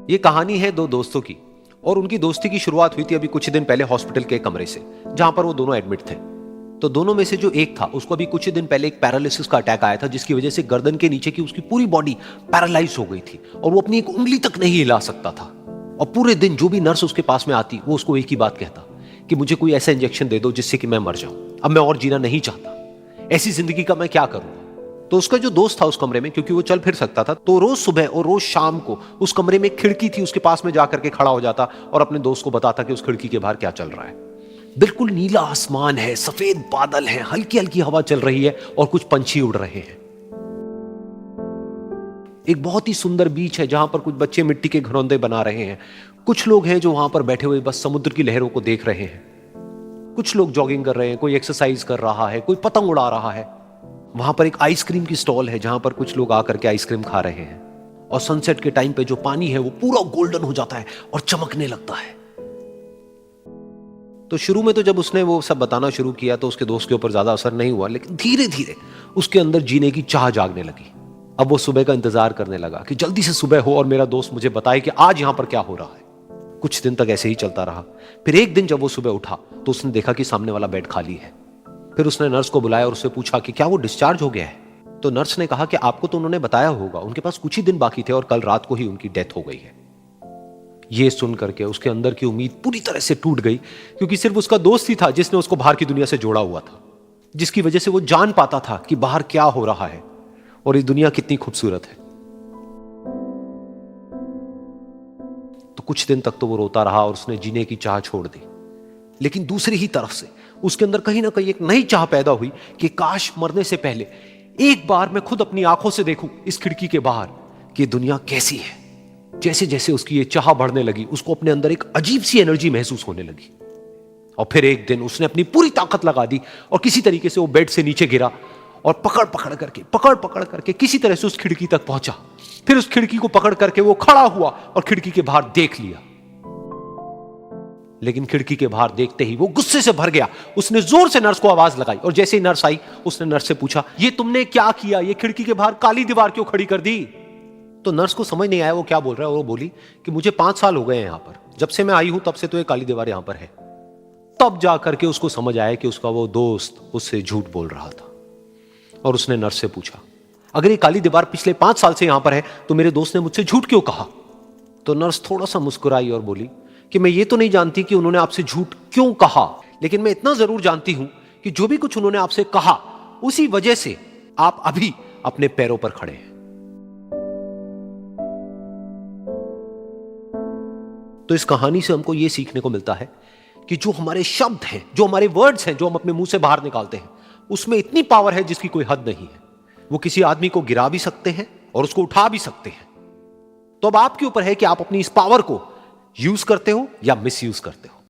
ये कहानी है दो दोस्तों की और उनकी दोस्ती की शुरुआत हुई थी अभी कुछ दिन पहले हॉस्पिटल के कमरे से, जहां पर वो दोनों एडमिट थे। तो दोनों में से जो एक था उसको अभी कुछ दिन पहले एक पैरालिसिस का अटैक आया था, जिसकी वजह से गर्दन के नीचे की उसकी पूरी बॉडी पैरालाइज हो गई थी और वो अपनी एक उंगली तक नहीं हिला सकता था। और पूरे दिन जो भी नर्स उसके पास में आती वो उसको एक ही बात कहता कि मुझे कोई ऐसा इंजेक्शन दे दो जिससे कि मैं मर जाऊं, अब मैं और जीना नहीं चाहता, ऐसी जिंदगी का मैं क्या करूं। तो उसका जो दोस्त था उस कमरे में, क्योंकि वो चल फिर सकता था, तो रोज सुबह और रोज शाम को उस कमरे में एक खिड़की थी, उसके पास में जाकर के खड़ा हो जाता और अपने दोस्त को बताता कि उस खिड़की के बाहर क्या चल रहा है। बिल्कुल नीला आसमान है, सफेद बादल है, हल्की हल्की हवा चल रही है और कुछ पंछी उड़ रहे हैं। एक बहुत ही सुंदर बीच है जहां पर कुछ बच्चे मिट्टी के घरौंदे बना रहे हैं। कुछ लोग हैं जो वहां पर बैठे हुए बस समुद्र की लहरों को देख रहे हैं। कुछ लोग जॉगिंग कर रहे हैं, कोई एक्सरसाइज कर रहा है, कोई पतंग उड़ा रहा है। वहां पर एक आइसक्रीम की स्टॉल है जहां पर कुछ लोग आकर के आइसक्रीम खा रहे हैं। और सनसेट के टाइम पे जो पानी है वो पूरा गोल्डन हो जाता है और चमकने लगता है। तो शुरू में तो जब उसने वो सब बताना शुरू किया तो उसके दोस्त के ऊपर ज्यादा असर नहीं हुआ, लेकिन धीरे धीरे उसके अंदर जीने की चाह जागने लगी। अब वो सुबह का इंतजार करने लगा कि जल्दी से सुबह हो और मेरा दोस्त मुझे बताए कि आज यहां पर क्या हो रहा है। कुछ दिन तक ऐसे ही चलता रहा। फिर एक दिन जब वो सुबह उठा तो उसने देखा कि सामने वाला बेड खाली है। फिर उसने नर्स को बुलाया और उससे पूछा कि क्या वो डिस्चार्ज हो गया है। तो नर्स ने कहा कि आपको तो उन्होंने बताया होगा, उनके पास कुछ ही दिन बाकी थे और कल रात को ही उनकी डेथ हो गई है। ये सुन करके उसके अंदर की उम्मीद पूरी तरह से टूट गई, क्योंकि सिर्फ उसका दोस्त ही था जिसने उसको बाहर की दुनिया से जोड़ा हुआ था, जिसकी वजह से वो जान पाता था कि बाहर क्या हो रहा है और ये दुनिया कितनी खूबसूरत है। तो कुछ दिन तक तो वो रोता रहा और उसने जीने की चाह छोड़ दी। लेकिन दूसरी ही तरफ से उसके अंदर कहीं ना कहीं एक नई चाह पैदा हुई कि काश मरने से पहले एक बार मैं खुद अपनी आंखों से देखूं इस खिड़की के बाहर कि दुनिया कैसी है। जैसे जैसे उसकी ये चाह बढ़ने लगी, उसको अपने अंदर एक अजीब सी एनर्जी महसूस होने लगी। और फिर एक दिन उसने अपनी पूरी ताकत लगा दी और किसी तरीके से वो बेड से नीचे गिरा और पकड़ पकड़ करके किसी तरह से उस खिड़की तक पहुंचा। फिर उस खिड़की को पकड़ करके वो खड़ा हुआ और खिड़की के बाहर देख लिया। लेकिन खिड़की के बाहर देखते ही वो गुस्से से भर गया। उसने जोर से नर्स को आवाज लगाई और जैसे ही नर्स आई उसने नर्स से पूछा, ये तुमने क्या किया, ये खिड़की के बाहर काली दीवार क्यों खड़ी कर दी। तो नर्स को समझ नहीं आया वो क्या बोल रहा है और वो बोली कि मुझे 5 साल हो गए हैं यहां पर, जब से मैं आई हूं तब से तो ये काली दीवार यहां पर है। तब जाकर के उसको समझ आया कि उसका वो दोस्त उससे झूठ बोल रहा था। और उसने नर्स से पूछा, अगर ये काली दीवार पिछले 5 साल से यहां पर है तो मेरे दोस्त ने मुझसे झूठ क्यों कहा। तो नर्स थोड़ा सा मुस्कुराई और बोली कि मैं ये तो नहीं जानती कि उन्होंने आपसे झूठ क्यों कहा, लेकिन मैं इतना जरूर जानती हूं कि जो भी कुछ उन्होंने आपसे कहा उसी वजह से आप अभी अपने पैरों पर खड़े हैं। तो इस कहानी से हमको यह सीखने को मिलता है कि जो हमारे शब्द हैं, जो हमारे वर्ड्स हैं, जो हम अपने मुंह से बाहर निकालते हैं, उसमें इतनी पावर है जिसकी कोई हद नहीं है। वो किसी आदमी को गिरा भी सकते हैं और उसको उठा भी सकते हैं। तो अब आपके ऊपर है कि आप अपनी इस पावर को यूज करते हो या मिस यूज करते हो।